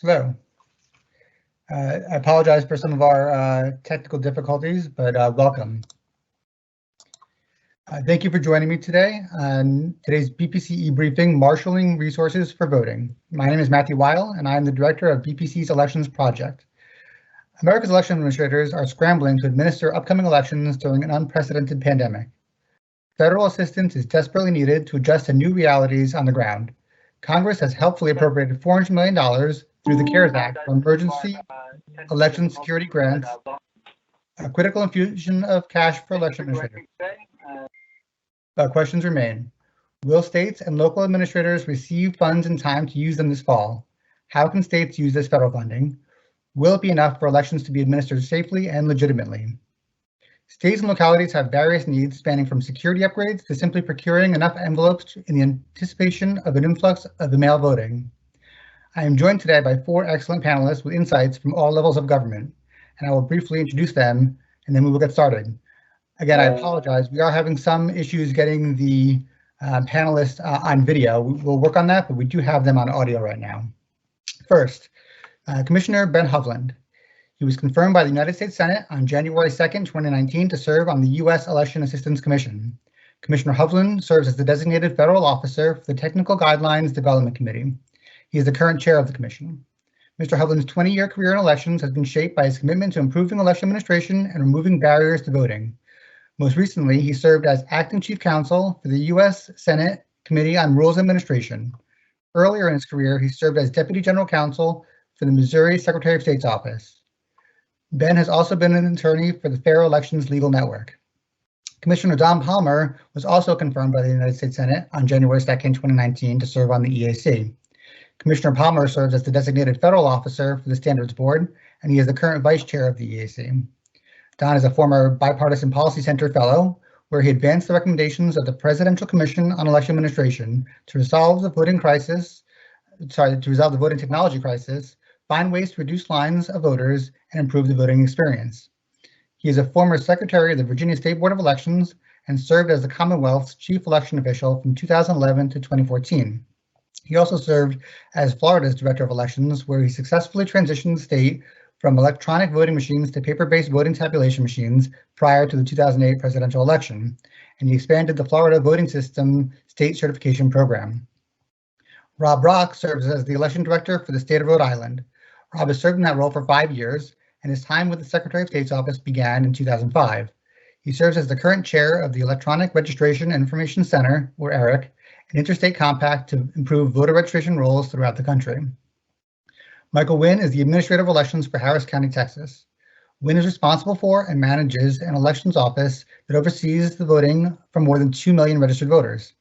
Hello. I apologize for some of our technical difficulties, but welcome. Thank you for joining me today on today's BPC e-briefing, Marshaling Resources for Voting. My name is Matthew Weil, and I am the director of BPC's Elections Project. America's election administrators are scrambling to administer upcoming elections during an unprecedented pandemic. Federal assistance is desperately needed to adjust to new realities on the ground. Congress has helpfully appropriated $400 million through the CARES Act for emergency election security grants, a critical infusion of cash for election administrators. But questions remain. Will states and local administrators receive funds in time to use them this fall? How can states use this federal funding? Will it be enough for elections to be administered safely and legitimately? States and localities have various needs spanning from security upgrades to simply procuring enough envelopes in the anticipation of an influx of the mail voting. I am joined today by 4 excellent panelists with insights from all levels of government, and I will briefly introduce them, and then we will get started. Again, I apologize. We are having some issues getting the panelists on video. We'll work on that, but we do have them on audio right now. First, Commissioner Ben Hovland. He was confirmed by the United States Senate on January 2nd, 2019 to serve on the U.S. Election Assistance Commission. Commissioner Hovland serves as the designated federal officer for the Technical Guidelines Development Committee. He is the current chair of the commission. Mr. Hovland's 20-year career in elections has been shaped by his commitment to improving election administration and removing barriers to voting. Most recently, he served as acting chief counsel for the U.S. Senate Committee on Rules Administration. Earlier in his career, he served as deputy general counsel for the Missouri Secretary of State's office. Ben has also been an attorney for the Fair Elections Legal Network. Commissioner Don Palmer was also confirmed by the United States Senate on January 2nd, 2019 to serve on the EAC. Commissioner Palmer serves as the designated federal officer for the Standards Board, and he is the current vice chair of the EAC. Don is a former Bipartisan Policy Center fellow, where he advanced the recommendations of the Presidential Commission on Election Administration to resolve the voting technology crisis, find ways to reduce lines of voters, and improve the voting experience. He is a former secretary of the Virginia State Board of Elections and served as the Commonwealth's chief election official from 2011 to 2014. He also served as Florida's director of elections, where he successfully transitioned the state from electronic voting machines to paper-based voting tabulation machines prior to the 2008 presidential election, and he expanded the Florida voting system state certification program. Rob Brock serves as the election director for the state of Rhode Island. Rob has served in that role for 5 years, and his time with the Secretary of State's office began in 2005. He serves as the current chair of the Electronic Registration and Information Center, or ERIC, an interstate compact to improve voter registration rolls throughout the country. Michael Wynn is the Administrator of Elections for Harris County, Texas. Wynn is responsible for and manages an elections office that oversees the voting for more than 2 million registered voters.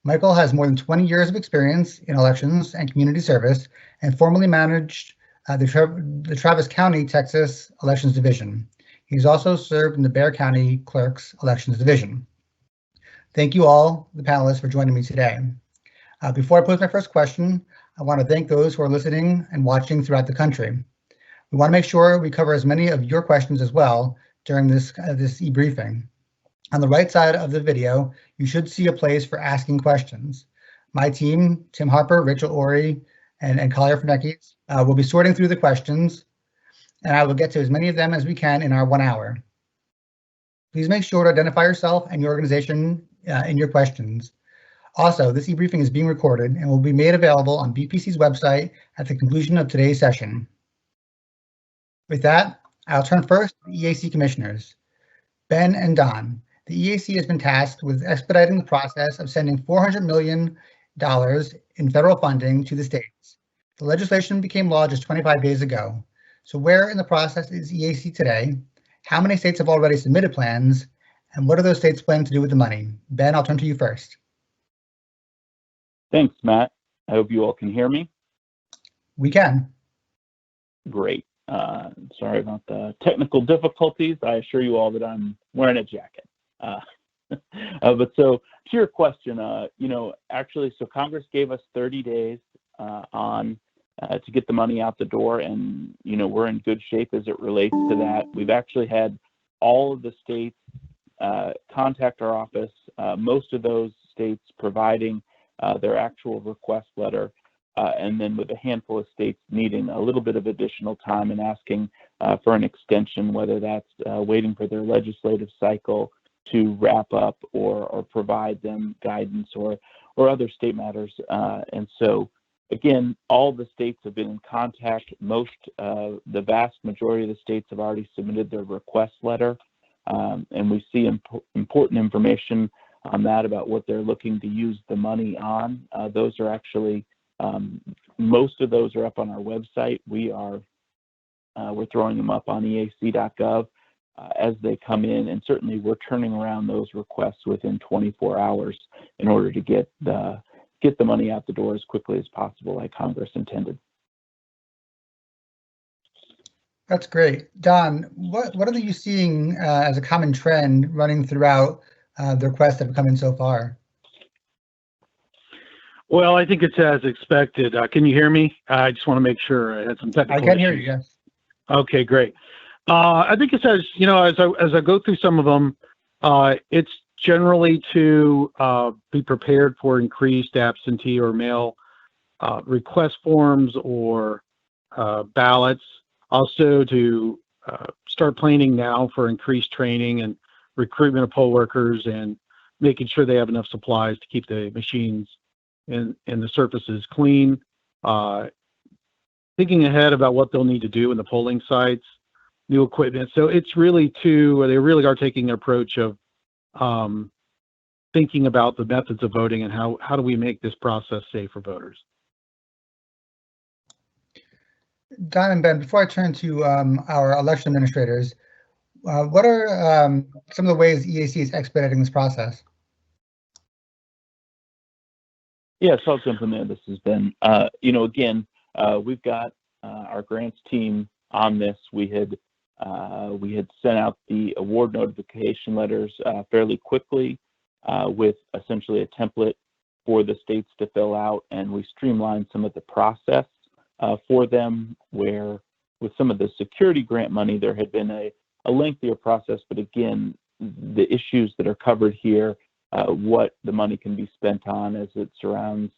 Michael has more than 20 years of experience in elections and community service and formerly managed the Travis County, Texas Elections Division. He's also served in the Bexar County Clerk's Elections Division. Thank you all, the panelists, for joining me today. Before I pose my first question, I want to thank those who are listening and watching throughout the country. We want to make sure we cover as many of your questions as well during this e-briefing. On the right side of the video, you should see a place for asking questions. My team, Tim Harper, Rachel Ori, and Collier Fernekes, will be sorting through the questions, and I will get to as many of them as we can in our 1 hour. Please make sure to identify yourself and your organization in your questions. Also, this e-briefing is being recorded and will be made available on BPC's website at the conclusion of today's session. With that, I'll turn first to the EAC commissioners. Ben and Don, the EAC has been tasked with expediting the process of sending $400 million in federal funding to the states. The legislation became law just 25 days ago. So where in the process is EAC today? How many states have already submitted plans? And what are those states planning to do with the money? Ben, I'll turn to you first. Thanks, Matt. I hope you all can hear me. We can. Great. Sorry about the technical difficulties. I assure you all that I'm wearing a jacket. But so to your question, actually, so Congress gave us 30 days to get the money out the door, and we're in good shape as it relates to that. We've actually had all of the states contact our office, most of those states providing their actual request letter. and then with a handful of states needing a little bit of additional time and asking for an extension, whether that's waiting for their legislative cycle to wrap up or provide them guidance or other state matters. And so, again, all the states have been in contact. The vast majority of the states have already submitted their request letter, and we see important information on that about what they're looking to use the money on. Those are actually, most of those are up on our website. We're throwing them up on eac.gov as they come in, and certainly we're turning around those requests within 24 hours in order to get the money out the door as quickly as possible, like Congress intended. That's great. Don, what are you seeing as a common trend running throughout the requests that have come in so far? Well, I think it's as expected. Can you hear me? I just want to make sure. I had some technical issues. I can hear you, yes. Okay, great. I think it says, as I go through some of them, it's generally to be prepared for increased absentee or mail request forms or ballots. Also to start planning now for increased training and recruitment of poll workers and making sure they have enough supplies to keep the machines and the surfaces clean. Thinking ahead about what they'll need to do in the polling sites, new equipment. So it's really they really are taking an approach of thinking about the methods of voting and how do we make this process safe for voters. Don and Ben, before I turn to our election administrators, what are some of the ways EAC is expediting this process? Yes, I'll jump in there. This has been, again, we've got our grants team on this. We had sent out the award notification letters fairly quickly with essentially a template for the states to fill out, and we streamlined some of the process for them, where with some of the security grant money, there had been a lengthier process, but again, the issues that are covered here, what the money can be spent on as it surrounds,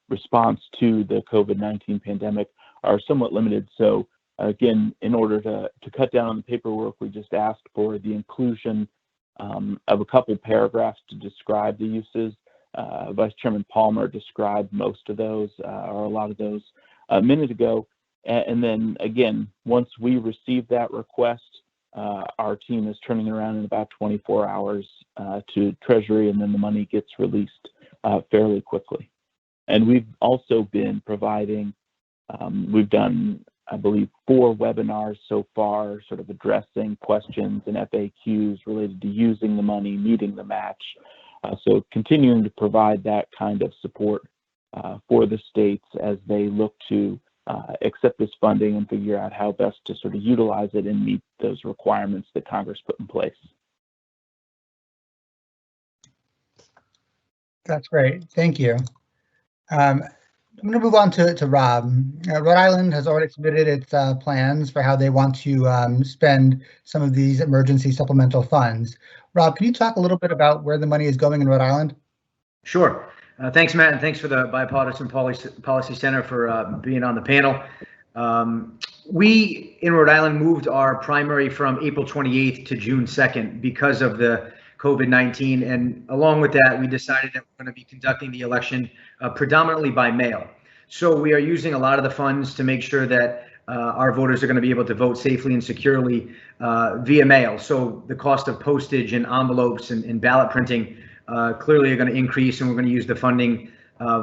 response to the COVID-19 pandemic are somewhat limited. So again, in order to cut down on the paperwork, we just asked for the inclusion of a couple paragraphs to describe the uses. Vice Chairman Palmer described most of those, or a lot of those, a minute ago. And then again, once we receive that request, our team is turning it around in about 24 hours to Treasury, and then the money gets released fairly quickly. And we've also been providing, we've done, I believe, 4 webinars so far, sort of addressing questions and FAQs related to using the money, meeting the match. So continuing to provide that kind of support for the states as they look to accept this funding and figure out how best to sort of utilize it and meet those requirements that Congress put in place. That's great. Thank you. I'm going to move on to Rob. Rhode Island has already submitted its plans for how they want to spend some of these emergency supplemental funds. Rob, can you talk a little bit about where the money is going in Rhode Island? Sure. Thanks, Matt, and thanks for the Bipartisan Policy Center for being on the panel. We in Rhode Island moved our primary from April 28th to June 2nd because of the COVID-19, and along with that, we decided that we're going to be conducting the election predominantly by mail. So we are using a lot of the funds to make sure that our voters are going to be able to vote safely and securely via mail. So the cost of postage and envelopes and ballot printing clearly are going to increase, and we're going to use the funding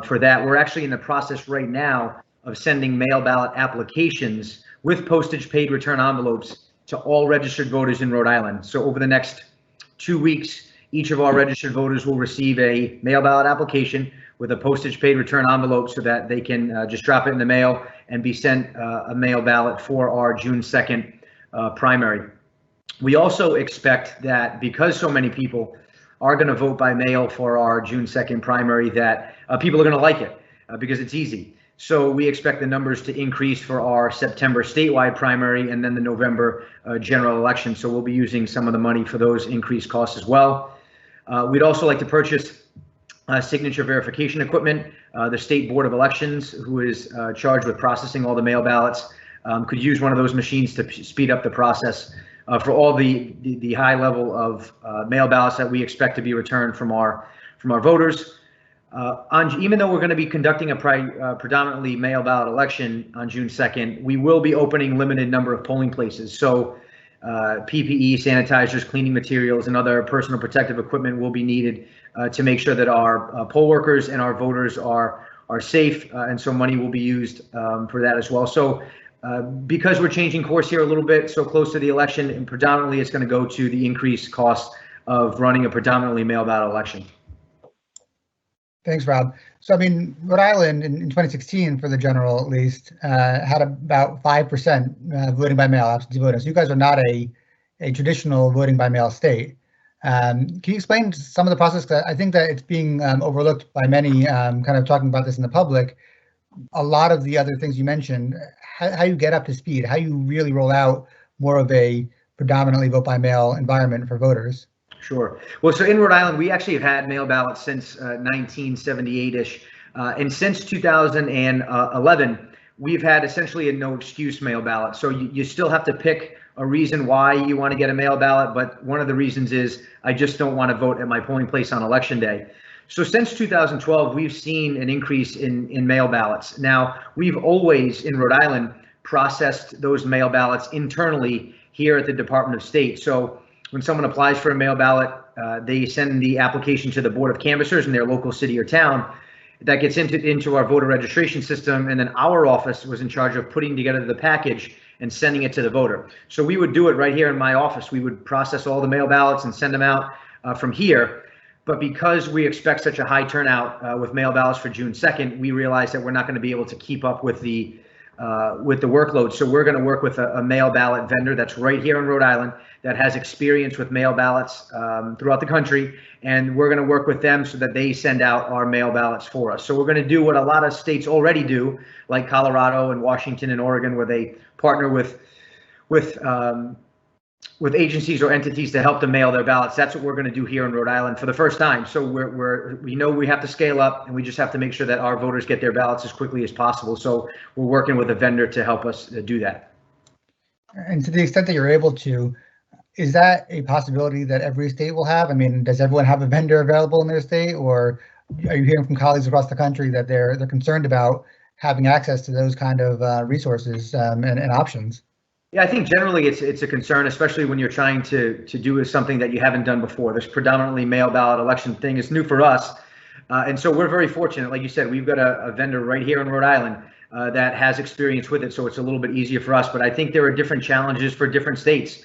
for that. We're actually in the process right now of sending mail ballot applications with postage paid return envelopes to all registered voters in Rhode Island. So over the next 2 weeks, each of our registered voters will receive a mail ballot application with a postage paid return envelope so that they can just drop it in the mail and be sent a mail ballot for our June 2nd primary. We also expect that because so many people are going to vote by mail for our June 2nd primary, that people are going to like it because it's easy. So we expect the numbers to increase for our September statewide primary and then the November general election. So we'll be using some of the money for those increased costs as well. We'd also like to purchase signature verification equipment. The State Board of Elections, who is charged with processing all the mail ballots, could use one of those machines to speed up the process for all the high level of mail ballots that we expect to be returned from our voters. Even though we're going to be conducting a predominantly mail ballot election on June 2nd, we will be opening limited number of polling places. So PPE, sanitizers, cleaning materials, and other personal protective equipment will be needed to make sure that our poll workers and our voters are safe, and so money will be used for that as well. So because we're changing course here a little bit so close to the election, and predominantly it's going to go to the increased cost of running a predominantly mail ballot election. Thanks, Rob. So, I mean, Rhode Island in 2016, for the general at least, had about 5% voting by mail, absentee voting. So you guys are not a traditional voting by mail state. Can you explain some of the process? 'Cause I think that it's being overlooked by many, kind of talking about this in the public. A lot of the other things you mentioned, how you get up to speed, how you really roll out more of a predominantly vote by mail environment for voters. Sure. Well, so in Rhode Island, we actually have had mail ballots since 1978-ish. And since 2011, we've had essentially a no excuse mail ballot. So you still have to pick a reason why you want to get a mail ballot. But one of the reasons is I just don't want to vote at my polling place on election day. So since 2012, we've seen an increase in mail ballots. Now, we've always in Rhode Island processed those mail ballots internally here at the Department of State. So when someone applies for a mail ballot, they send the application to the Board of Canvassers in their local city or town. That gets into our voter registration system, and then our office was in charge of putting together the package and sending it to the voter. So we would do it right here in my office. We would process all the mail ballots and send them out from here. But because we expect such a high turnout with mail ballots for June 2nd, we realized that we're not going to be able to keep up with the workload. So we're going to work with a mail ballot vendor that's right here in Rhode Island that has experience with mail ballots throughout the country. And we're going to work with them so that they send out our mail ballots for us. So we're going to do what a lot of states already do, like Colorado and Washington and Oregon, where they partner with agencies or entities to help them mail their ballots. That's what we're going to do here in Rhode Island for the first time. So we know we have to scale up, and we just have to make sure that our voters get their ballots as quickly as possible. So we're working with a vendor to help us do that. And to the extent that you're able to, is that a possibility that every state will have? I mean, does everyone have a vendor available in their state, or are you hearing from colleagues across the country that they're concerned about having access to those kind of resources and options? Yeah, I think generally it's a concern, especially when you're trying to do something that you haven't done before. This predominantly mail ballot election thing is new for us. And so we're very fortunate. Like you said, we've got a vendor right here in Rhode Island that has experience with it. So it's a little bit easier for us. But I think there are different challenges for different states.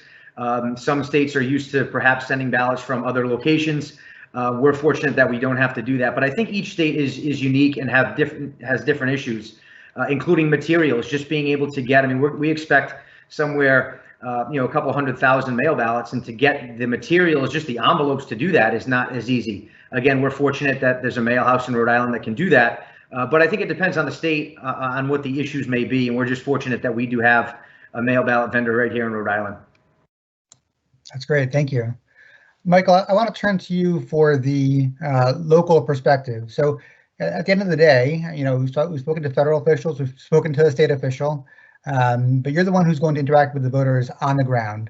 Some states are used to perhaps sending ballots from other locations. We're fortunate that we don't have to do that. But I think each state is unique and has different issues, including materials, just being able to get. I mean, we expect somewhere, a couple 100,000 mail ballots, and to get the materials, just the envelopes to do that is not as easy. Again, we're fortunate that there's a mail house in Rhode Island that can do that. But I think it depends on the state, on what the issues may be. And we're just fortunate that we do have a mail ballot vendor right here in Rhode Island. That's great. Thank you. Michael, I want to turn to you for the local perspective. So at the end of the day, we've spoken to federal officials, we've spoken to a state official, but you're the one who's going to interact with the voters on the ground.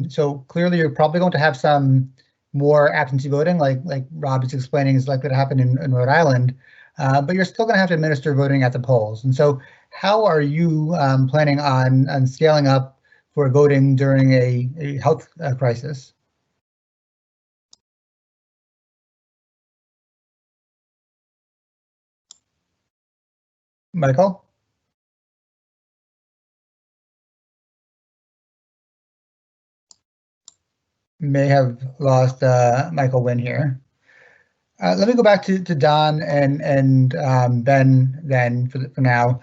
So clearly you're probably going to have some more absentee voting, like Rob is explaining is likely to happen in Rhode Island, but you're still going to have to administer voting at the polls. And so how are you planning on scaling up for voting during a health crisis? Michael? May have lost Michael Wynn here. Let me go back to Don and Ben then for now.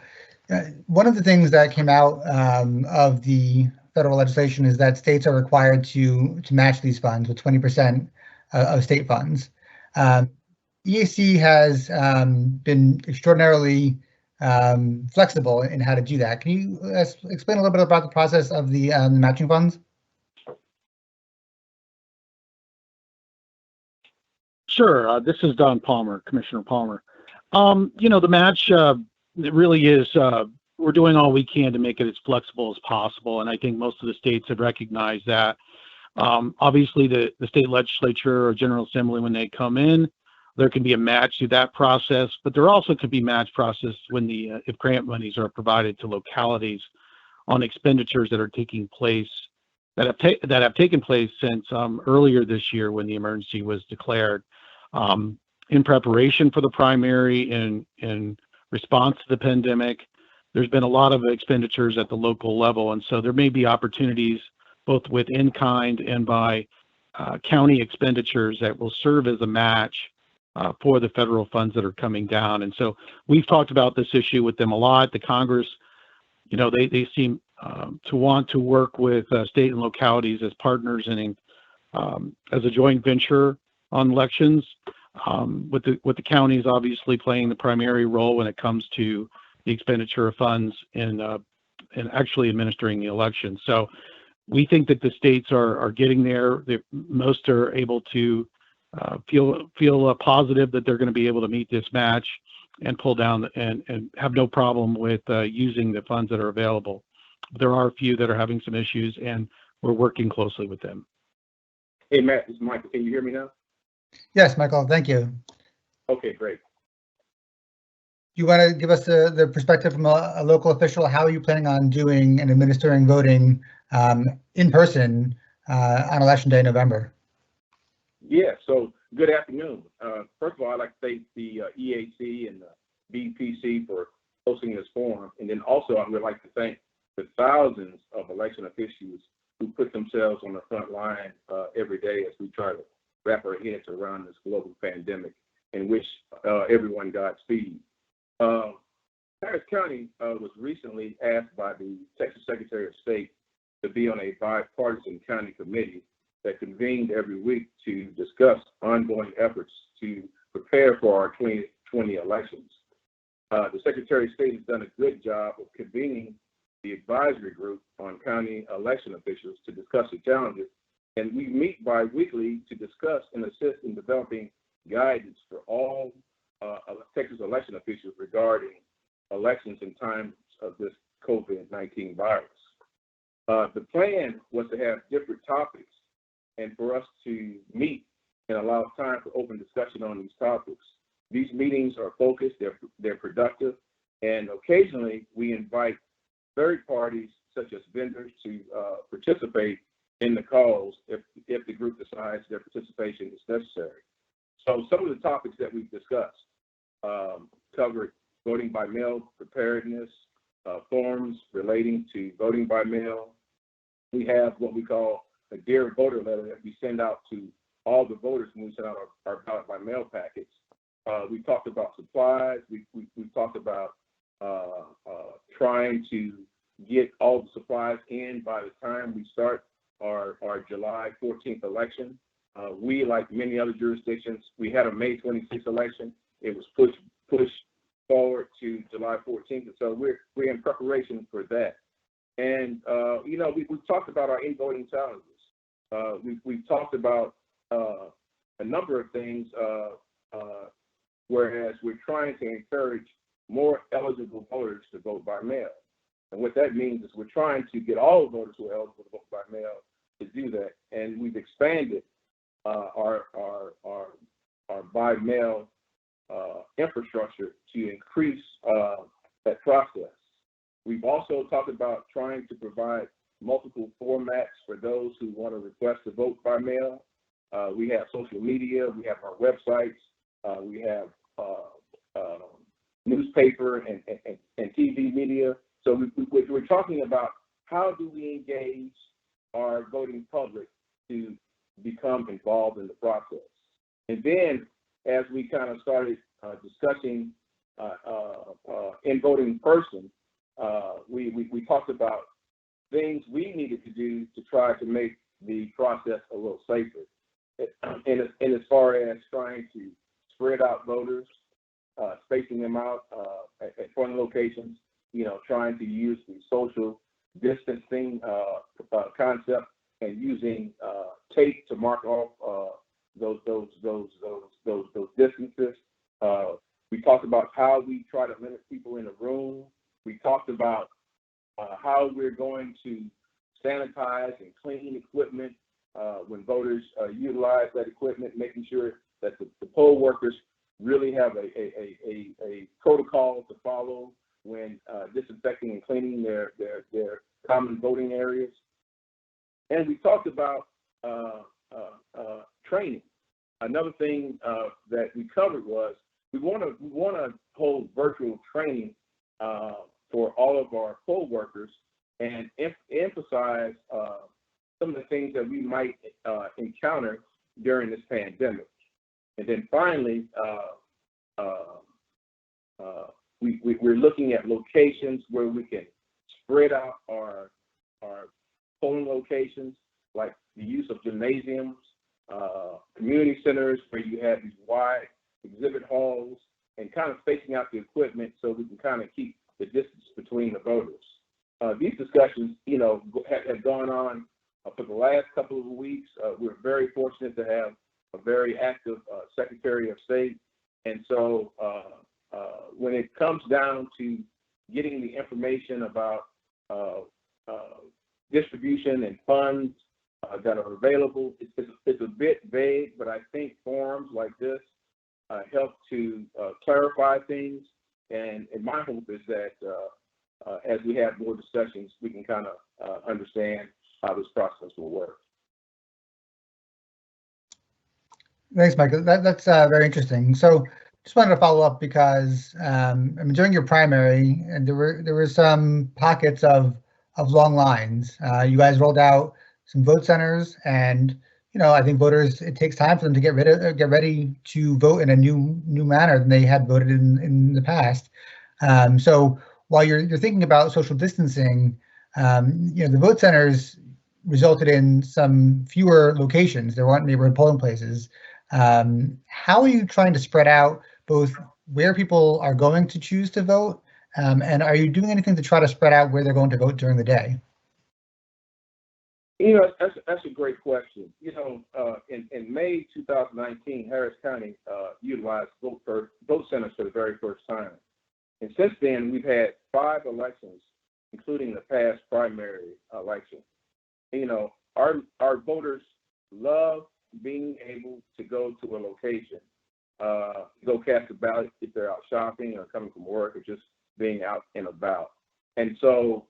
One of the things that came out of the federal legislation is that states are required to match these funds with 20% of state funds. EAC has been extraordinarily flexible in how to do that. Can you explain a little bit about the process of the matching funds? Sure. This is Don Palmer, Commissioner Palmer. The match, it really is, we're doing all we can to make it as flexible as possible. And I think most of the states have recognized that. Obviously, the state legislature or General Assembly, when they come in, there can be a match to that process, but there also could be match process when if grant monies are provided to localities on expenditures that are taking place, that have taken place since earlier this year when the emergency was declared. In preparation for the primary, in response to the pandemic, there's been a lot of expenditures at the local level, and so there may be opportunities both with in-kind and by county expenditures that will serve as a match for the federal funds that are coming down. And so we've talked about this issue with them a lot. The Congress, they seem to want to work with state and localities as partners and as a joint venture on elections, with the counties obviously playing the primary role when it comes to the expenditure of funds and actually administering the election. So we think that the states are getting there. Most are able to feel positive that they're going to be able to meet this match and pull down and have no problem with using the funds that are available. There are a few that are having some issues, and we're working closely with them. Hey, Matt, this is Michael. Can you hear me now? Yes, Michael, thank you. Okay, great. Do you want to give us the perspective from a local official? How are you planning on doing and administering voting in person on Election Day, November? Yeah, so good afternoon. First of all, I'd like to thank the EAC and the BPC for hosting this forum. And then also, I would like to thank the thousands of election officials who put themselves on the front line every day as we try to wrap our heads around this global pandemic and wish everyone Godspeed. Harris County was recently asked by the Texas Secretary of State to be on a bipartisan county committee that convened every week to discuss ongoing efforts to prepare for our 2020 elections. The Secretary of State has done a good job of convening the advisory group on county election officials to discuss the challenges, and we meet bi-weekly to discuss and assist in developing guidance for all Texas election officials regarding elections in times of this COVID-19 virus. The plan was to have different topics and for us to meet and allow time for open discussion on these topics. These meetings are focused, they're productive, and occasionally we invite third parties such as vendors to participate in the calls if the group decides their participation is necessary. So some of the topics that we've discussed covered voting by mail preparedness, forms relating to voting by mail. We have what we call a Dear Voter letter that we send out to all the voters when we send out our ballot by mail packets. We talked about supplies. We talked about trying to get all the supplies in by the time we start our July 14th election. We, like many other jurisdictions, we had a May 26th election. It was pushed forward to July 14th, and so we're in preparation for that. And we've talked about our in-voting challenges. We've talked about a number of things, whereas we're trying to encourage more eligible voters to vote by mail. And what that means is we're trying to get all voters who are eligible to vote by mail to do that. And we've expanded our by mail infrastructure to increase that process. We've also talked about trying to provide multiple formats for those who want to request to vote by mail. We have social media, we have our websites, we have newspaper and TV media. So we're talking about how do we engage our voting public to become involved in the process. And then as we kind of started discussing in voting in person, we talked about things we needed to do to try to make the process a little safer. And as far as trying to spread out voters, spacing them out at polling locations, trying to use the social distancing concept and using tape to mark off those distances. We talked about how we try to limit people in the room. We talked about how we're going to sanitize and clean equipment when voters utilize that equipment, making sure that the poll workers really have a protocol to follow when disinfecting and cleaning their common voting areas. And we talked about training. Another thing that we covered was we want to hold virtual training for all of our poll workers and emphasize some of the things that we might encounter during this pandemic. And then finally, we're looking at locations where we can spread out our polling locations, like the use of gymnasiums, community centers where you have these wide exhibit halls, and kind of spacing out the equipment so we can kind of keep the distance between the voters. These discussions, have gone on for the last couple of weeks. We're very fortunate to have a very active Secretary of State. And so when it comes down to getting the information about distribution and funds that are available, it's a bit vague, but I think forums like this help to clarify things. And my hope is that as we have more discussions, we can kind of understand how this process will work. Thanks, Michael. That's very interesting. So just wanted to follow up because during your primary, and there were some pockets of long lines. You guys rolled out some vote centers, and I think voters, it takes time for them to get ready to vote in a new manner than they had voted in the past. So while you're thinking about social distancing, the vote centers resulted in some fewer locations. There weren't neighborhood polling places. How are you trying to spread out both where people are going to choose to vote, and are you doing anything to try to spread out where they're going to vote during the day? That's a great question. In May 2019, Harris County utilized vote centers for the very first time. And since then, we've had 5 elections, including the past primary election. Our voters love being able to go to a location, go cast a ballot if they're out shopping or coming from work or just being out and about. And so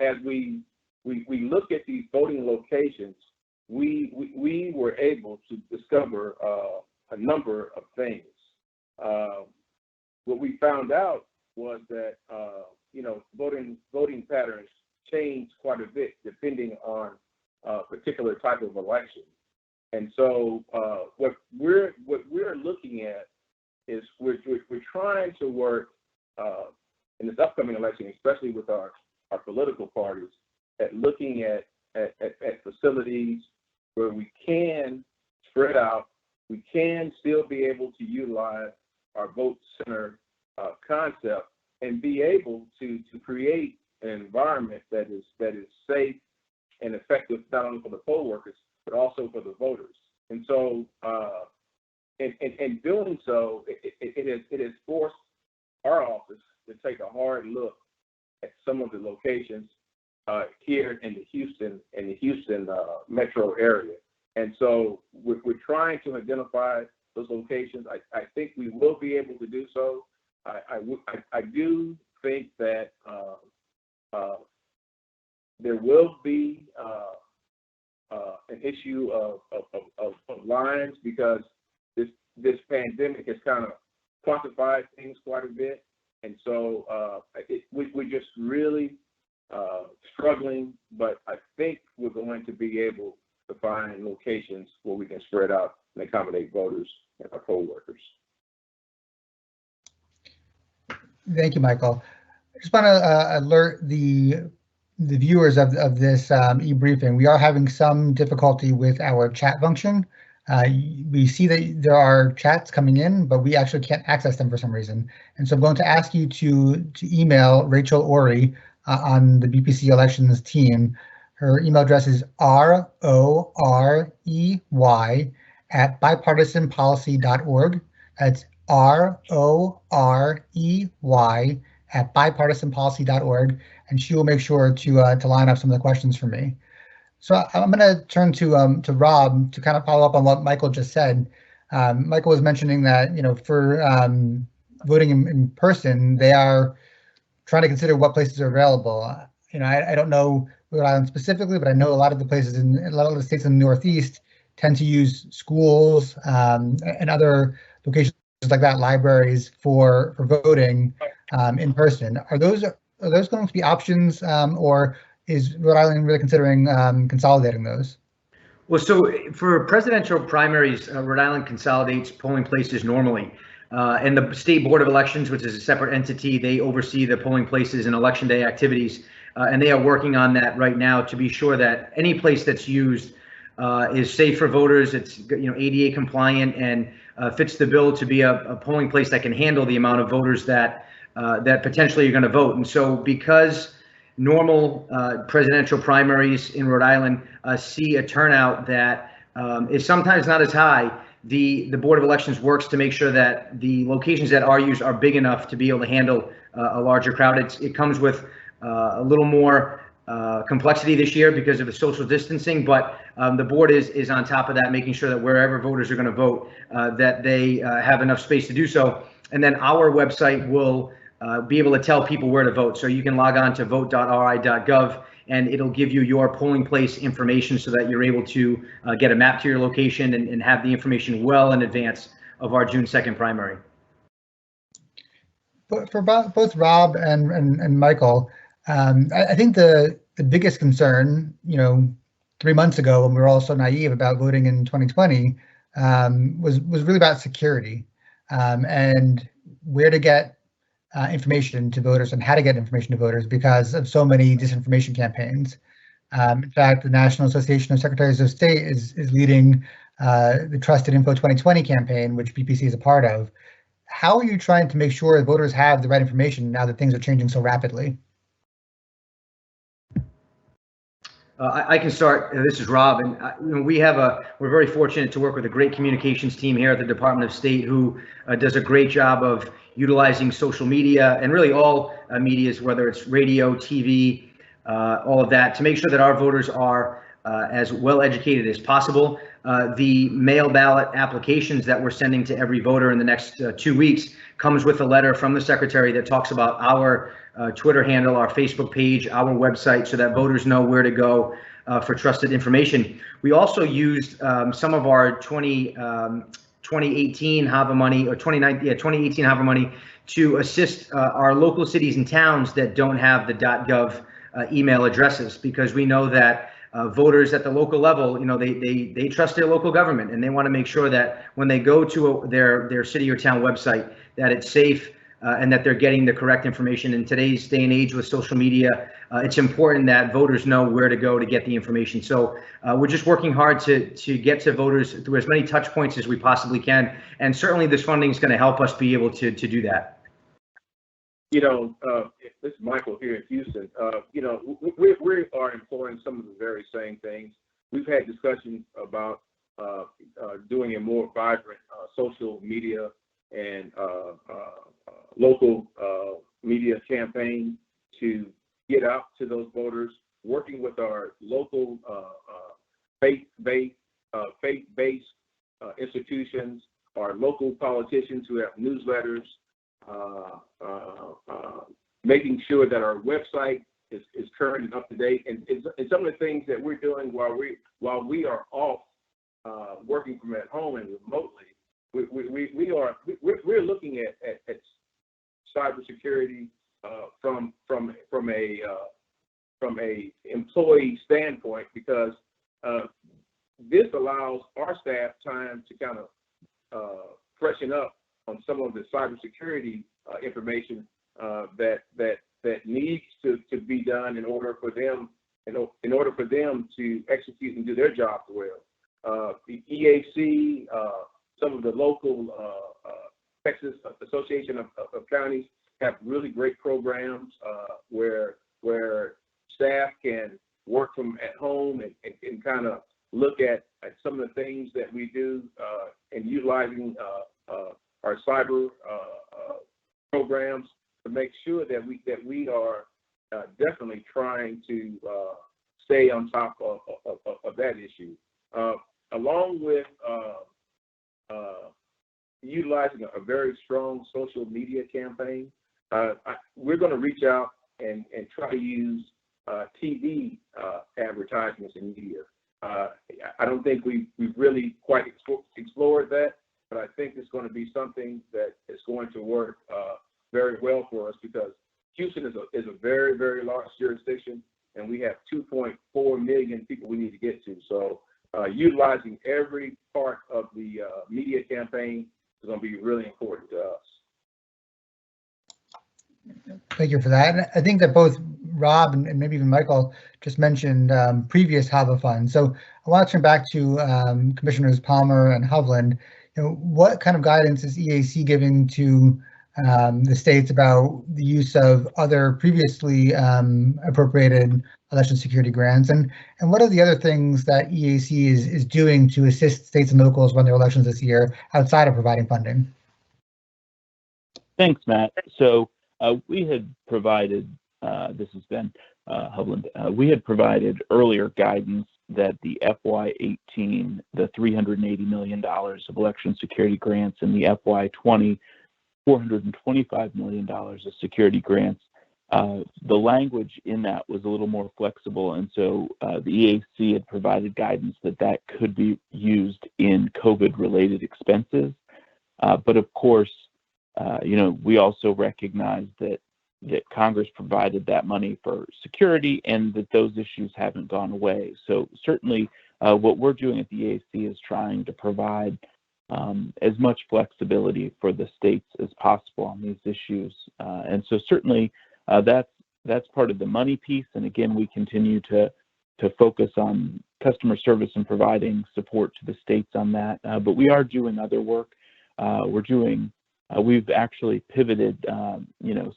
as we look at these voting locations, we were able to discover a number of things. What we found out was that voting patterns change quite a bit depending on a particular type of election. And so what we're looking at is we're trying to work in this upcoming election, especially with our political parties, at looking at facilities where we can spread out, we can still be able to utilize our vote center concept and be able to create an environment that is safe and effective, not only for the poll workers, but also for the voters. And so in doing so, it has forced our office to take a hard look at some of the locations here in the Houston metro area. And so we're trying to identify those locations. I think we will be able to do so. I do think that there will be an issue of lines because this pandemic has kind of quantified things quite a bit. And so we're just really struggling, but I think we're going to be able to find locations where we can spread out and accommodate voters and our poll workers. Thank you, Michael. I just want to alert the viewers of this e-briefing. We are having some difficulty with our chat function. We see that there are chats coming in, but we actually can't access them for some reason. And so I'm going to ask you to email Rachel Ori on the BPC elections team. Her email address is ROREY at bipartisanpolicy.org. That's ROREY at bipartisanpolicy.org, and she will make sure to line up some of the questions for me. So I'm going to turn to Rob to kind of follow up on what Michael just said. Michael was mentioning that for voting in person, they are trying to consider what places are available. I don't know Rhode Island specifically, but I know a lot of the places in a lot of the states in the Northeast tend to use schools and other locations like that, libraries for voting in person. Are those going to be options, or is Rhode Island really considering consolidating those? Well, so for presidential primaries, Rhode Island consolidates polling places normally. And the State Board of Elections, which is a separate entity, they oversee the polling places and election day activities. And they are working on that right now to be sure that any place that's used is safe for voters. It's ADA compliant and fits the bill to be a polling place that can handle the amount of voters that potentially are going to vote. And so because normal presidential primaries in Rhode Island see a turnout that is sometimes not as high, the Board of Elections works to make sure that the locations that are used are big enough to be able to handle a larger crowd. It comes with a little more complexity this year because of the social distancing, but the board is on top of that, making sure that wherever voters are going to vote, that they have enough space to do so. And then our website will be able to tell people where to vote. So you can log on to vote.ri.gov and it'll give you your polling place information so that you're able to get a map to your location and have the information well in advance of our June 2nd primary. But for both Rob and Michael, I think the biggest concern, 3 months ago when we were all so naive about voting in 2020, was really about security and where to get information to voters and how to get information to voters because of so many disinformation campaigns. In fact, the National Association of Secretaries of State is leading the Trusted Info 2020 campaign, which BPC is a part of. How are you trying to make sure that voters have the right information now that things are changing so rapidly? I can start. This is Rob, and we're very fortunate to work with a great communications team here at the Department of State who does a great job of utilizing social media and really all medias, whether it's radio, TV, all of that, to make sure that our voters are as well educated as possible. The mail ballot applications that we're sending to every voter in the next 2 weeks comes with a letter from the secretary that talks about our Twitter handle, our Facebook page, our website, so that voters know where to go for trusted information. We also used some of our 2018 HAVA money, or 2018 HAVA money to assist our local cities and towns that don't have the .gov email addresses, because we know that voters at the local level, they trust their local government, and they want to make sure that when they go to their city or town website, that it's safe and that they're getting the correct information. In today's day and age with social media, it's important that voters know where to go to get the information. So we're just working hard to get to voters through as many touch points as we possibly can, and certainly this funding is going to help us be able to do that. This is Michael here in Houston. We are employing some of the very same things. We've had discussions about doing a more vibrant social media and local media campaign to get out to those voters, working with our local faith-based institutions, our local politicians who have newsletters, making sure that our website is current and up to date, and some of the things that we're doing while we are off working from at home and remotely. We're looking at cybersecurity from a employee standpoint, because this allows our staff time to kind of freshen up on some of the cybersecurity information that needs to be done in order for them to execute and do their jobs well. The EAC, some of the local Texas Association of Counties have really great programs where staff can work from at home and kind of look at some of the things that we do definitely trying to stay on top of that issue, along with utilizing a very strong social media campaign. We're going to reach out and try to use TV advertisements and media. I don't think we've really quite explored that, but I think it's going to be something that is going to work very well for us, because Houston is a very, very large jurisdiction, and we have 2.4 million people we need to get to. So utilizing every part of the media campaign is going to be really important to us. Thank you for that. And I think that both Rob and maybe even Michael just mentioned previous HAVA funds. So I want to turn back to Commissioners Palmer and Hovland. What kind of guidance is EAC giving to the states about the use of other previously appropriated election security grants, and what are the other things that EAC is doing to assist states and locals run their elections this year outside of providing funding? Thanks, Matt. So we had provided, this has been Hovland, we had provided earlier guidance that the FY18, the $380 million of election security grants, and the FY20, $425 million of security grants, the language in that was a little more flexible, and so the EAC had provided guidance that that could be used in COVID-related expenses. But of course, we also recognize that Congress provided that money for security and that those issues haven't gone away. So certainly what we're doing at the EAC is trying to provide as much flexibility for the states as possible on these issues. And so certainly that's part of the money piece. And again, we continue to focus on customer service and providing support to the states on that. But we are doing other work. We've actually pivoted,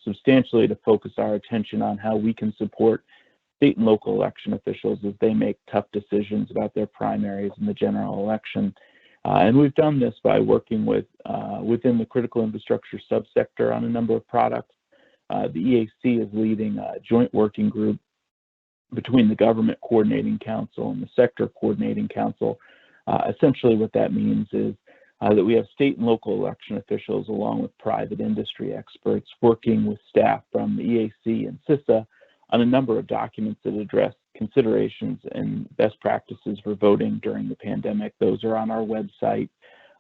substantially to focus our attention on how we can support state and local election officials as they make tough decisions about their primaries in the general election. And we've done this by working within the critical infrastructure subsector on a number of products. The EAC is leading a joint working group between the Government Coordinating Council and the Sector Coordinating Council. Essentially what that means is that we have state and local election officials along with private industry experts working with staff from the EAC and CISA on a number of documents that address considerations and best practices for voting during the pandemic. Those are on our website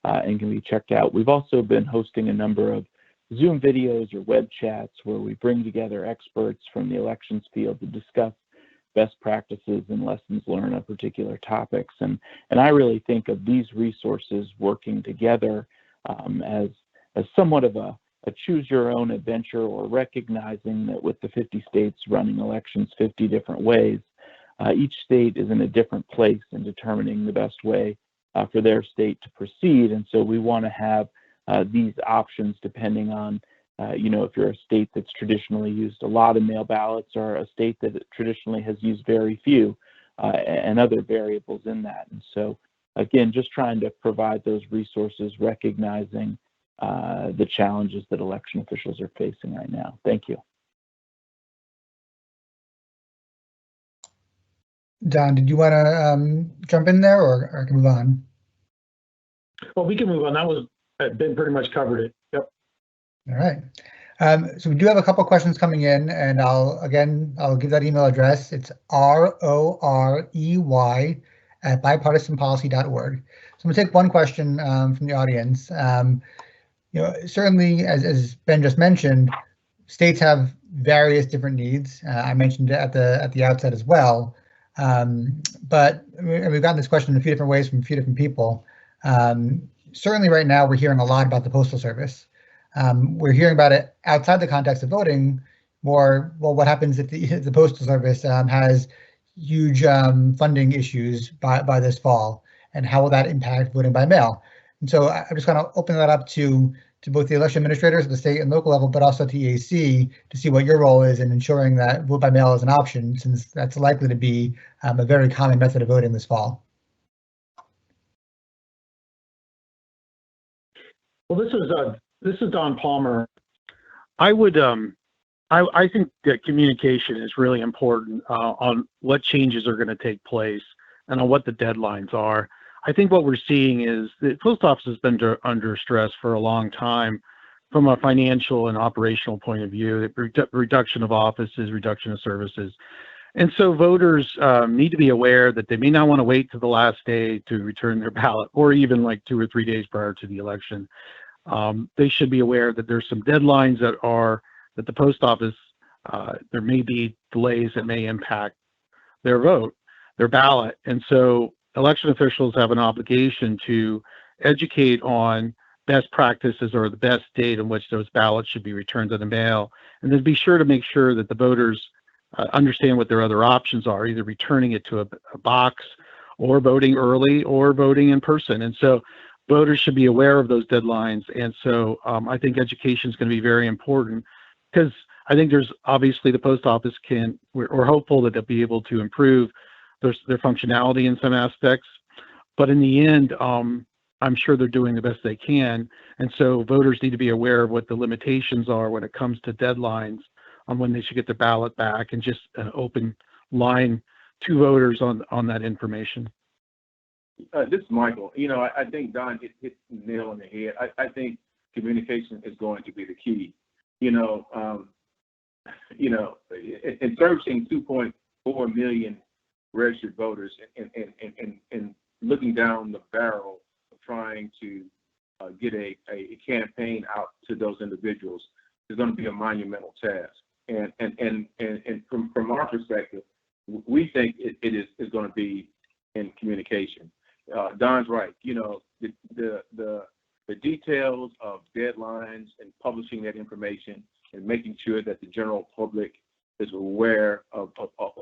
and can be checked out. We've also been hosting a number of Zoom videos or web chats where we bring together experts from the elections field to discuss best practices and lessons learned on particular topics. And I really think of these resources working together as somewhat of a choose your own adventure, or recognizing that with the 50 states running elections 50 different ways, each state is in a different place in determining the best way for their state to proceed. And so we want to have these options depending on if you're a state that's traditionally used a lot of mail ballots, or a state that traditionally has used very few, and other variables in that. And so, again, just trying to provide those resources, recognizing the challenges that election officials are facing right now. Thank you. Don, did you want to jump in there, or I can move on? Well, we can move on. That was Ben pretty much covered it. Yep. All right. So we do have a couple questions coming in, and I'll give that email address. It's ROREY@bipartisanpolicy.org. So I'm gonna take one question from the audience. Certainly, as Ben just mentioned, states have various different needs. I mentioned it at the outset as well. But we've gotten this question in a few different ways from a few different people. Certainly right now we're hearing a lot about the Postal Service. We're hearing about it outside the context of voting more. Well, what happens if the Postal Service has huge funding issues by this fall, and how will that impact voting by mail? And so I'm just going to open that up to both the election administrators at the state and local level, but also to EAC, to see what your role is in ensuring that vote by mail is an option, since that's likely to be a very common method of voting this fall. Well, this is Don Palmer. I would I think that communication is really important on what changes are going to take place and on what the deadlines are. I think what we're seeing is the post office has been under stress for a long time from a financial and operational point of view, reduction of offices, reduction of services. And so voters need to be aware that they may not want to wait to the last day to return their ballot, or even like 2 or 3 days prior to the election. They should be aware that there's some deadlines that the post office, there may be delays that may impact their vote, their ballot. And so election officials have an obligation to educate on best practices or the best date on which those ballots should be returned to the mail, and then be sure to make sure that the voters understand what their other options are, either returning it to a box or voting early or voting in person. And so voters should be aware of those deadlines. And so I think education is going to be very important, because I think there's obviously the post office we're hopeful that they'll be able to improve their functionality in some aspects. But in the end, I'm sure they're doing the best they can. And so voters need to be aware of what the limitations are when it comes to deadlines on when they should get their ballot back, and just an open line to voters on that information. This is Michael. I think Don hit the nail on the head. I think communication is going to be the key. In servicing 2.4 million registered voters and looking down the barrel of trying to get a campaign out to those individuals is going to be a monumental task. And from our perspective, we think it is going to be in communication. Don's right. The details of deadlines and publishing that information and making sure that the general public is aware of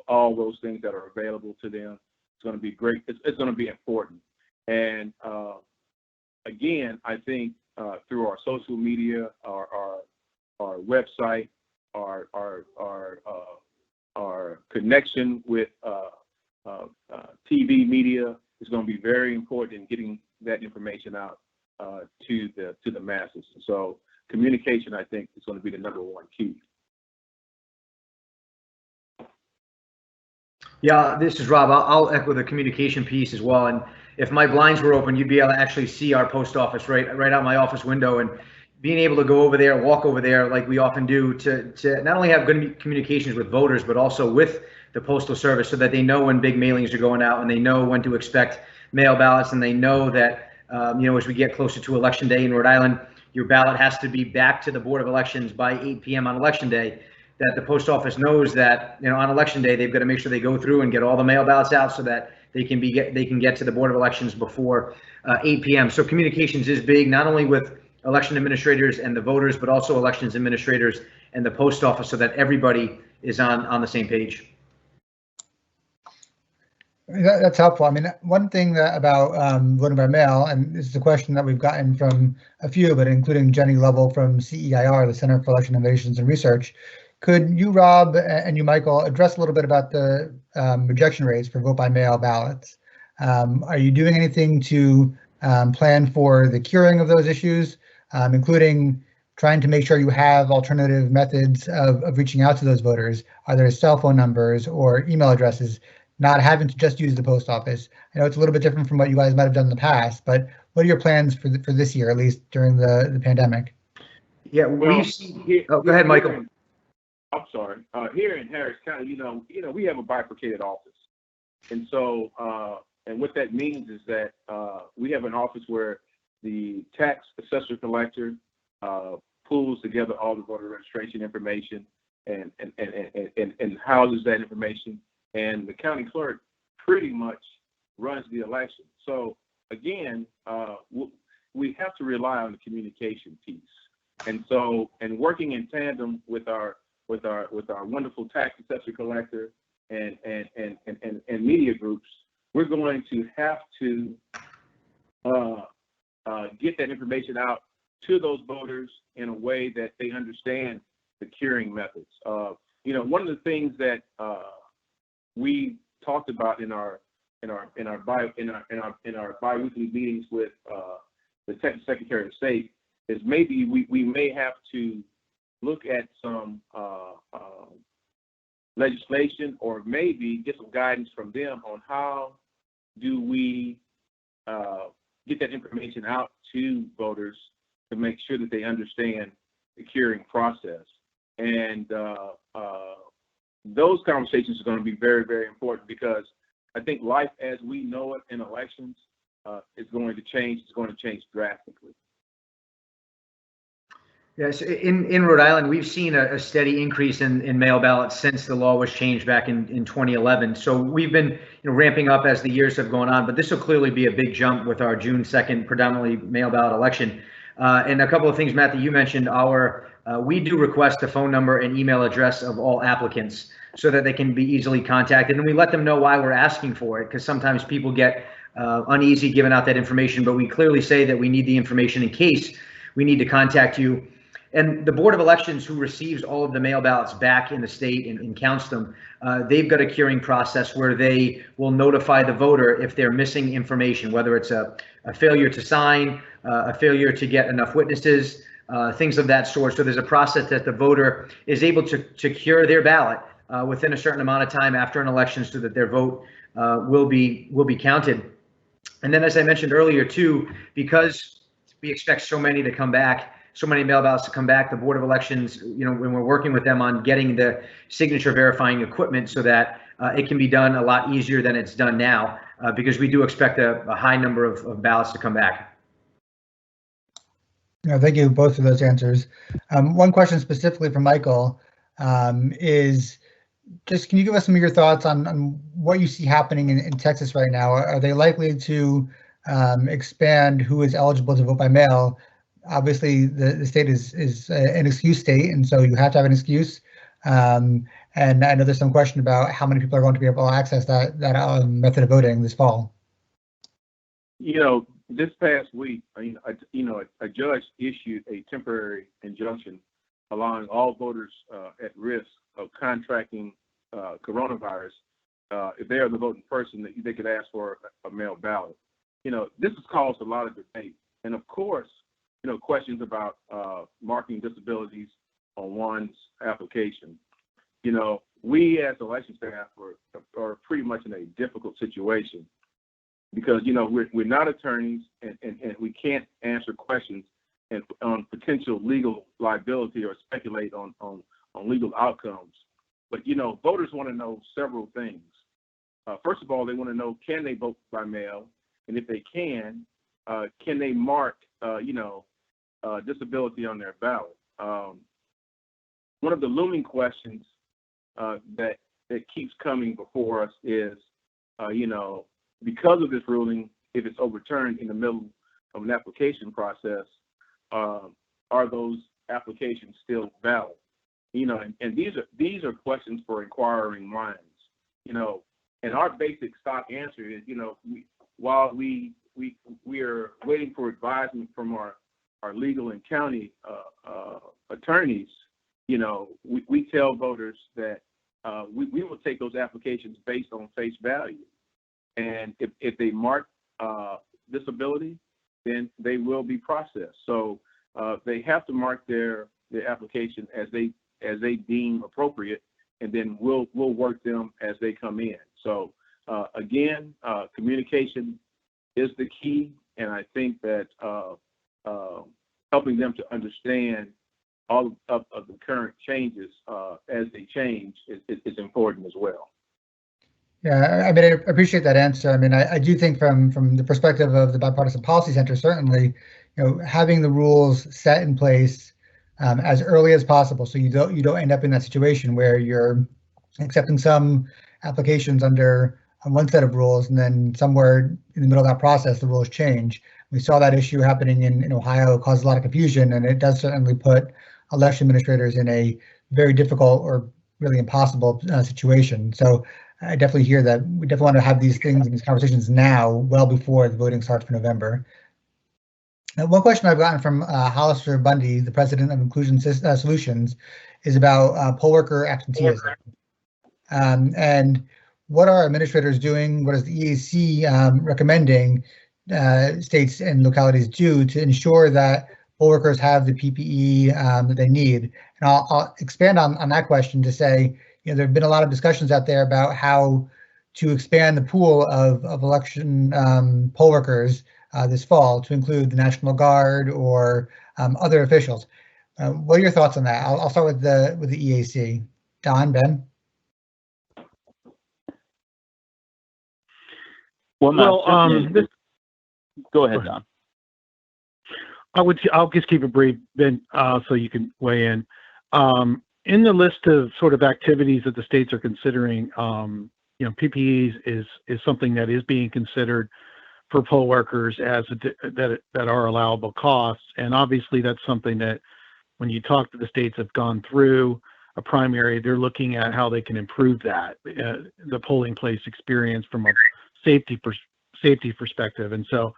all those things that are available to them is going to be great. It's going to be important. And again, I think through our social media, our website, our connection with TV media is going to be very important in getting that information out to the masses. So communication, I think, is going to be the number one key. Yeah, this is Rob. I'll echo the communication piece as well. And if my blinds were open, you'd be able to actually see our post office right out my office window, and being able to go over there, walk over there like we often do to not only have good communications with voters, but also with the Postal Service, so that they know when big mailings are going out and they know when to expect mail ballots, and they know that, as we get closer to Election Day in Rhode Island, your ballot has to be back to the Board of Elections by 8 p.m. on Election Day, that the post office knows that, on Election Day, they've got to make sure they go through and get all the mail ballots out so that they can get to the Board of Elections before 8 p.m. So communications is big, not only with election administrators and the voters, but also elections administrators and the post office, so that everybody is on the same page. That's helpful. I mean, one thing about voting by mail, and this is a question that we've gotten from a few, but including Jenny Lovell from CEIR, the Center for Election Innovations and Research. Could you, Rob, and you, Michael, address a little bit about the rejection rates for vote by mail ballots? Are you doing anything to plan for the curing of those issues, including trying to make sure you have alternative methods of reaching out to those voters, either cell phone numbers or email addresses, not having to just use the post office? I know it's a little bit different from what you guys might have done in the past, but what are your plans for this year, at least during the pandemic? Yeah, we've seen. Oh, go ahead, Michael. I'm sorry. Here in Harris County, we have a bifurcated office, and so and what that means is that we have an office where the tax assessor collector pulls together all the voter registration information and houses that information, and the county clerk pretty much runs the election. So again, we have to rely on the communication piece, and working in tandem with our wonderful tax assessor collector and media groups, we're going to have to get that information out to those voters in a way that they understand the curing methods. One of the things that we talked about in our biweekly meetings with the Texas Secretary of State is maybe we may have to look at some legislation, or maybe get some guidance from them on how do we get that information out to voters to make sure that they understand the curing process. And those conversations are going to be very, very important, because I think life as we know it in elections is going to change. It's going to change drastically. Yes, in Rhode Island, we've seen a steady increase in mail ballots since the law was changed back in 2011. So we've been ramping up as the years have gone on, but this will clearly be a big jump with our June 2nd predominantly mail ballot election. And a couple of things, Matt, that you mentioned, we do request the phone number and email address of all applicants so that they can be easily contacted. And we let them know why we're asking for it, because sometimes people get uneasy giving out that information, but we clearly say that we need the information in case we need to contact you. And the Board of Elections, who receives all of the mail ballots back in the state and counts them, they've got a curing process where they will notify the voter if they're missing information, whether it's a failure to sign, a failure to get enough witnesses, things of that sort. So there's a process that the voter is able to cure their ballot within a certain amount of time after an election, so that their vote will be counted. And then, as I mentioned earlier too, because we expect so many to come back, so many mail ballots to come back, the Board of Elections, when we're working with them on getting the signature verifying equipment so that it can be done a lot easier than it's done now, because we do expect a high number of ballots to come back. Thank you both for those answers. One question specifically from Michael is just, can you give us some of your thoughts on what you see happening in Texas right now? Are they likely to expand who is eligible to vote by mail? Obviously, the state is an excuse state, and so you have to have an excuse. And I know there's some question about how many people are going to be able to access that method of voting this fall. This past week, a judge issued a temporary injunction allowing all voters at risk of contracting coronavirus, if they are the voting person, that they could ask for a mail ballot. This has caused a lot of debate, and of course, questions about marking disabilities on one's application. We as election staff are pretty much in a difficult situation, because we're not attorneys, and we can't answer questions on potential legal liability or speculate on legal outcomes. But voters want to know several things. First of all, they want to know, can they vote by mail, and if they can they mark disability on their ballot? One of the looming questions that keeps coming before us is, because of this ruling, if it's overturned in the middle of an application process, are those applications still valid? And these are questions for inquiring minds. And our basic stock answer is, while we are waiting for advisement from our legal and county attorneys, we tell voters that we will take those applications based on face value. And if they mark disability, then they will be processed. So they have to mark their application as they deem appropriate, and then we'll work them as they come in. So again, communication is the key, and I think that helping them to understand all of the current changes as they change is important as well. Yeah, I mean, I appreciate that answer. I mean, I do think from the perspective of the Bipartisan Policy Center, certainly, having the rules set in place as early as possible, so you don't end up in that situation where you're accepting some applications under one set of rules, and then somewhere in the middle of that process, the rules change. We saw that issue happening in Ohio. It caused a lot of confusion, and it does certainly put election administrators in a very difficult or really impossible situation. So I definitely hear that. We definitely want to have these things and these conversations now, well before the voting starts for November. One question I've gotten from Hollister Bundy, the president of Inclusion Solutions, is about poll worker absenteeism. And what are administrators doing? What is the EAC recommending states and localities do to ensure that poll workers have the PPE that they need? And I'll expand on that question to say, there have been a lot of discussions out there about how to expand the pool of election poll workers this fall to include the National Guard or other officials. What are your thoughts on that? I'll start with the EAC. Don, Ben? Well, go ahead, Don. I'll just keep it brief, Ben, so you can weigh in. In the list of sort of activities that the states are considering, PPEs is something that is being considered for poll workers as that are allowable costs, and obviously that's something that when you talk to the states that have gone through a primary, they're looking at how they can improve that the polling place experience from a safety perspective, and so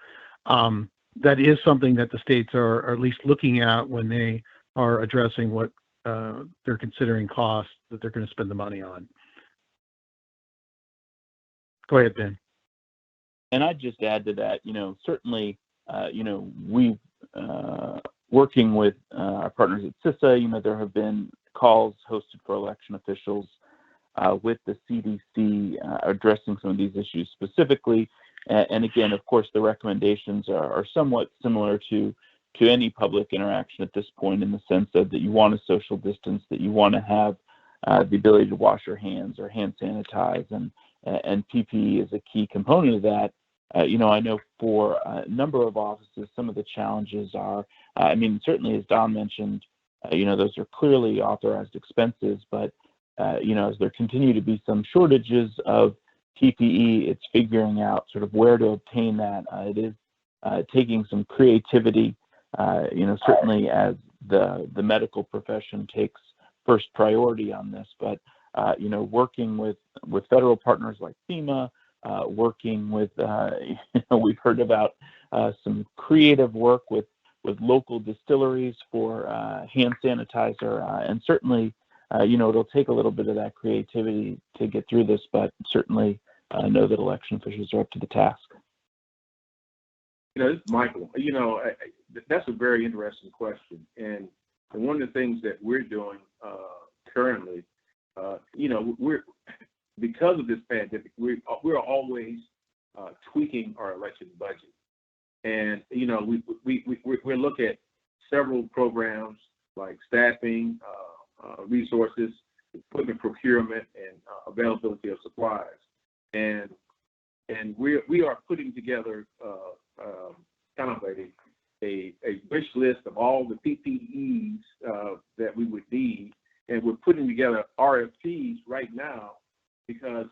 that is something that the states are at least looking at when they are addressing what they're considering costs that they're going to spend the money on. Go ahead, Ben. And I'd just add to that, certainly, we working with our partners at CISA, there have been calls hosted for election officials with the CDC addressing some of these issues specifically. And again, of course, the recommendations are somewhat similar to any public interaction at this point, in the sense of that you want to social distance, that you want to have the ability to wash your hands or hand sanitize, and PPE is a key component of that. I know for a number of offices, some of the challenges are, certainly as Don mentioned, those are clearly authorized expenses, but, as there continue to be some shortages of PPE, it's figuring out sort of where to obtain that. It is taking some creativity, certainly as the medical profession takes first priority on this, but, working with federal partners like FEMA, working with, we've heard about some creative work with local distilleries for hand sanitizer, and certainly, it'll take a little bit of that creativity to get through this, but certainly know that election officials are up to the task. This is Michael. That's a very interesting question, and one of the things that we're doing currently, we're, because of this pandemic, we're always tweaking our election budget, and we look at several programs like staffing, resources, equipment procurement, and availability of supplies, and we are putting together kind of a wish list of all the PPEs that we would need, and we're putting together RFPs right now because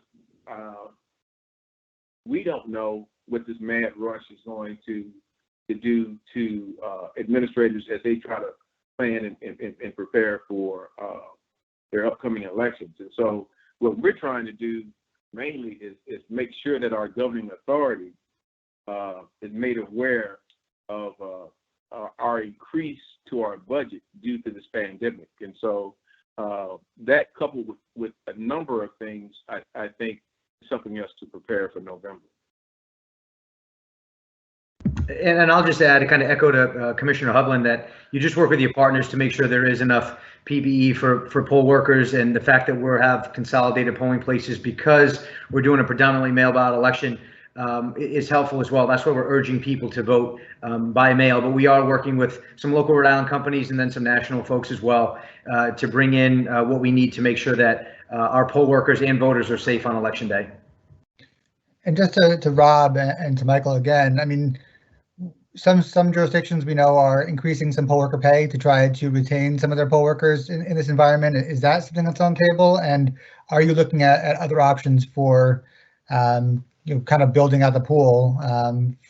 we don't know what this mad rush is going to do to administrators as they try to plan and prepare for their upcoming elections. And so what we're trying to do mainly is make sure that our governing authority is made aware of our increase to our budget due to this pandemic. And so that coupled with a number of things, I think is something else to prepare for November. And I'll just add, kind of echo to Commissioner Hovland, that you just work with your partners to make sure there is enough PPE for poll workers, and the fact that we have consolidated polling places because we're doing a predominantly mail-ballot election is helpful as well. That's why we're urging people to vote by mail. But we are working with some local Rhode Island companies and then some national folks as well to bring in what we need to make sure that our poll workers and voters are safe on Election Day. And just to Rob and to Michael again, I mean, some jurisdictions we know are increasing some poll worker pay to try to retain some of their poll workers in this environment. Is that something that's on the table? And are you looking at other options for kind of building out the pool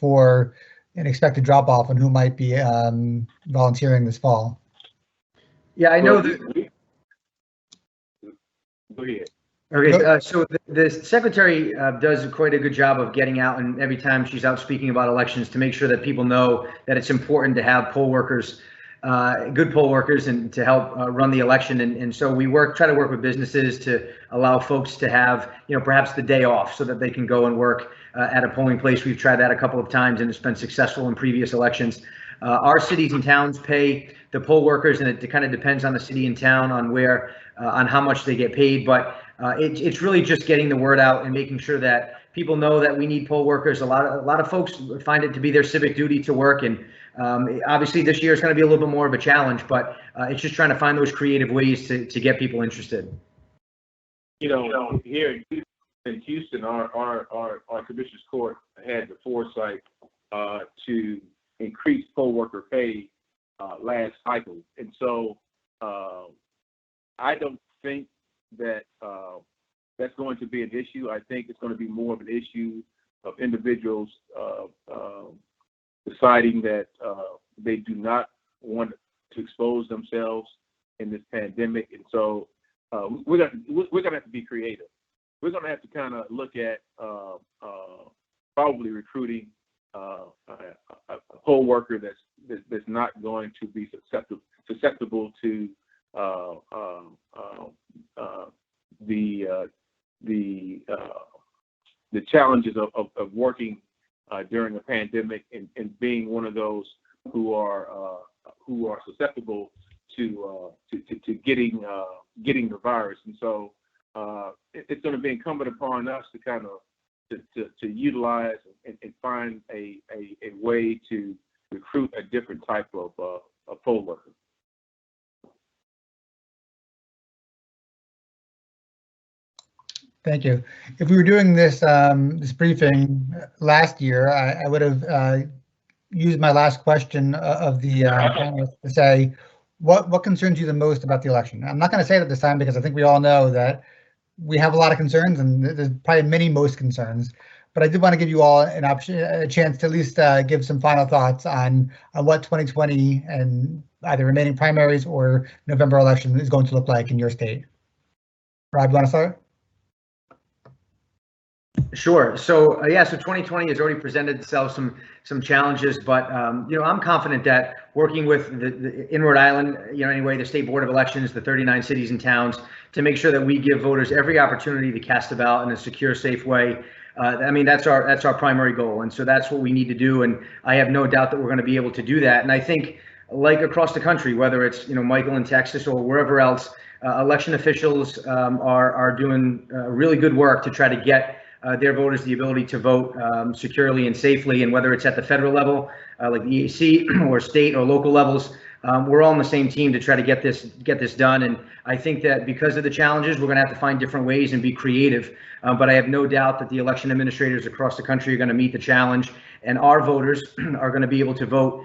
for an expected drop off on who might be volunteering this fall? Yeah, I know that. Go ahead. Okay, so the secretary does quite a good job of getting out, and every time she's out speaking about elections, to make sure that people know that it's important to have poll workers, good poll workers, and to help run the election. And so we try to work with businesses to allow folks to have, perhaps the day off so that they can go and work at a polling place. We've tried that a couple of times and it's been successful in previous elections. Our cities and towns pay the poll workers, and it kind of depends on the city and town on where, on how much they get paid. But it's really just getting the word out and making sure that people know that we need poll workers. A lot of folks find it to be their civic duty to work, and obviously this year is going to be a little bit more of a challenge, but it's just trying to find those creative ways to get people interested. Here in Houston, our commissioners court had the foresight to increase poll worker pay last cycle, and so I don't think that that's going to be an issue. I think it's going to be more of an issue of individuals deciding that they do not want to expose themselves in this pandemic, and so we're gonna have to be creative. We're gonna have to kind of look at probably recruiting a poll worker that's not going to be susceptible to the challenges of working during a pandemic and being one of those who are susceptible to getting the virus. And so it's going to be incumbent upon us to kind of to utilize and find a way to recruit a different type of poll worker. Thank you. If we were doing this this briefing last year, I would have used my last question of the panelists to say, what concerns you the most about the election? I'm not going to say that this time because I think we all know that we have a lot of concerns, and there's probably many most concerns. But I did want to give you all a chance to at least give some final thoughts on what 2020 and either remaining primaries or November election is going to look like in your state. Rob, you want to start? Sure. So so 2020 has already presented itself some challenges, but I'm confident that working with in Rhode Island, anyway, the State Board of Elections, the 39 cities and towns, to make sure that we give voters every opportunity to cast a ballot in a secure, safe way. That's our primary goal, and so that's what we need to do. And I have no doubt that we're going to be able to do that. And I think, like across the country, whether it's Michael in Texas or wherever else, election officials are doing really good work to try to get their voters the ability to vote securely and safely. And whether it's at the federal level, like the EAC, or state or local levels, we're all on the same team to try to get this done. And I think that because of the challenges, we're going to have to find different ways and be creative. But I have no doubt that the election administrators across the country are going to meet the challenge, and our voters are going to be able to vote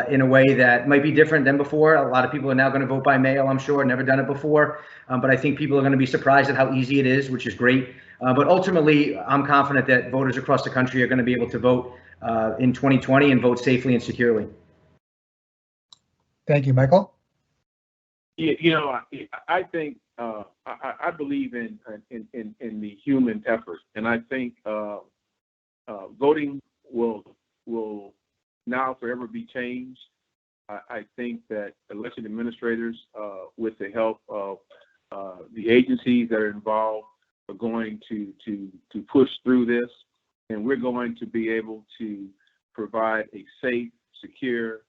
in a way that might be different than before. A lot of people are now going to vote by mail, I'm sure, never done it before. But I think people are going to be surprised at how easy it is, which is great. But ultimately, I'm confident that voters across the country are going to be able to vote in 2020 and vote safely and securely. Thank you, Michael. Yeah, I think I believe in the human effort, and I think voting will now forever be changed. I think that election administrators, with the help of the agencies that are involved, are going to push through this, and we're going to be able to provide a safe, secure,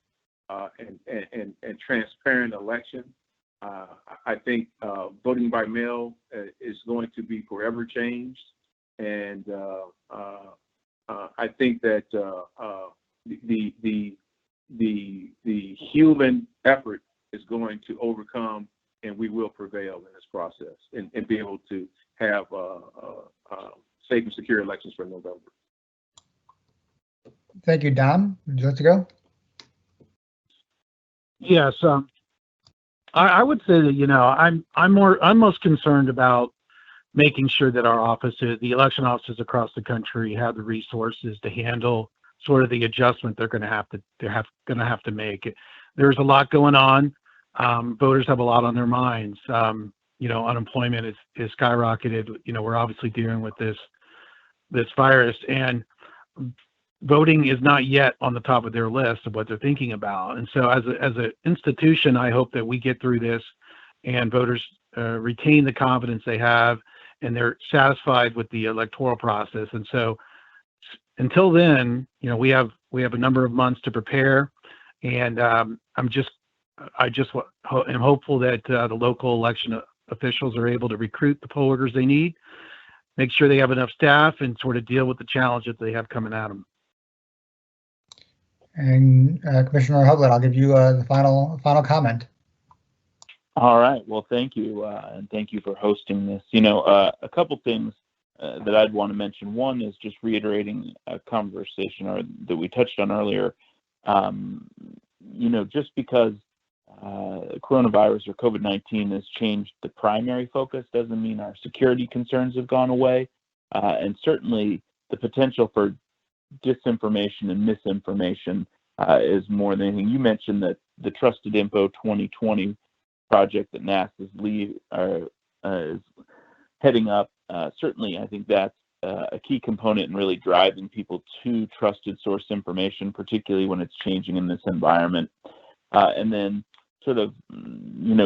and transparent election. I think voting by mail is going to be forever changed, and I think that the human effort is going to overcome, and we will prevail in this process, and be able to have safe and secure elections for November. Thank you, Dom. Would you like to go? Yes, I would say that I'm most concerned about making sure that our offices, the election offices across the country, have the resources to handle sort of the adjustment they're going to have to make. There's a lot going on. Voters have a lot on their minds. Unemployment is skyrocketed. We're obviously dealing with this virus, and voting is not yet on the top of their list of what they're thinking about. And so as an institution, I hope that we get through this and voters retain the confidence they have, and they're satisfied with the electoral process. And so until then, we have a number of months to prepare, And I just am hopeful that the local election officials are able to recruit the poll workers they need, make sure they have enough staff, and sort of deal with the challenge that they have coming at them. And Commissioner Hoglet, I'll give you the final comment. All right. Well, thank you, and thank you for hosting this. A couple things that I'd want to mention. One is just reiterating a conversation that we touched on earlier. Just because coronavirus or COVID-19 has changed the primary focus doesn't mean our security concerns have gone away. And certainly the potential for disinformation and misinformation is more than anything. You mentioned that the Trusted Info 2020 project that NASA is heading up. Certainly, I think that's a key component in really driving people to trusted source information, particularly when it's changing in this environment. And then sort of,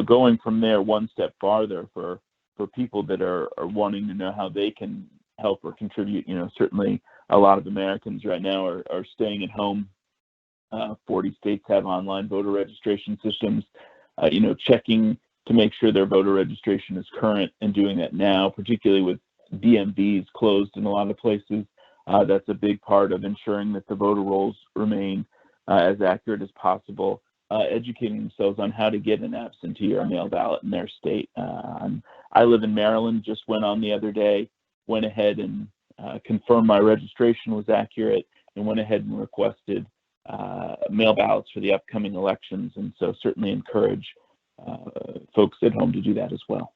going from there one step farther for people that are wanting to know how they can help or contribute. Certainly a lot of Americans right now are staying at home. 40 states have online voter registration systems, checking to make sure their voter registration is current and doing that now, particularly with DMVs closed in a lot of places. That's a big part of ensuring that the voter rolls remain as accurate as possible. Educating themselves on how to get an absentee or mail ballot in their state. I live in Maryland, just went on the other day, went ahead and confirmed my registration was accurate, and went ahead and requested mail ballots for the upcoming elections. And so certainly encourage folks at home to do that as well.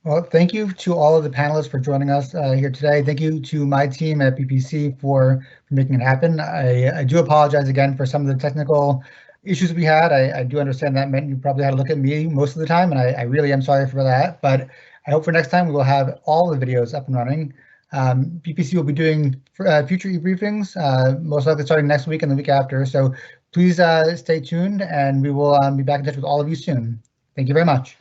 Well, thank you to all of the panelists for joining us here today. Thank you to my team at BPC for making it happen. I do apologize again for some of the technical issues we had. I do understand that meant you probably had to look at me most of the time, and I really am sorry for that. But I hope for next time we will have all the videos up and running. BPC will be doing future e-briefings, most likely starting next week and the week after. So please stay tuned, and we will be back in touch with all of you soon. Thank you very much.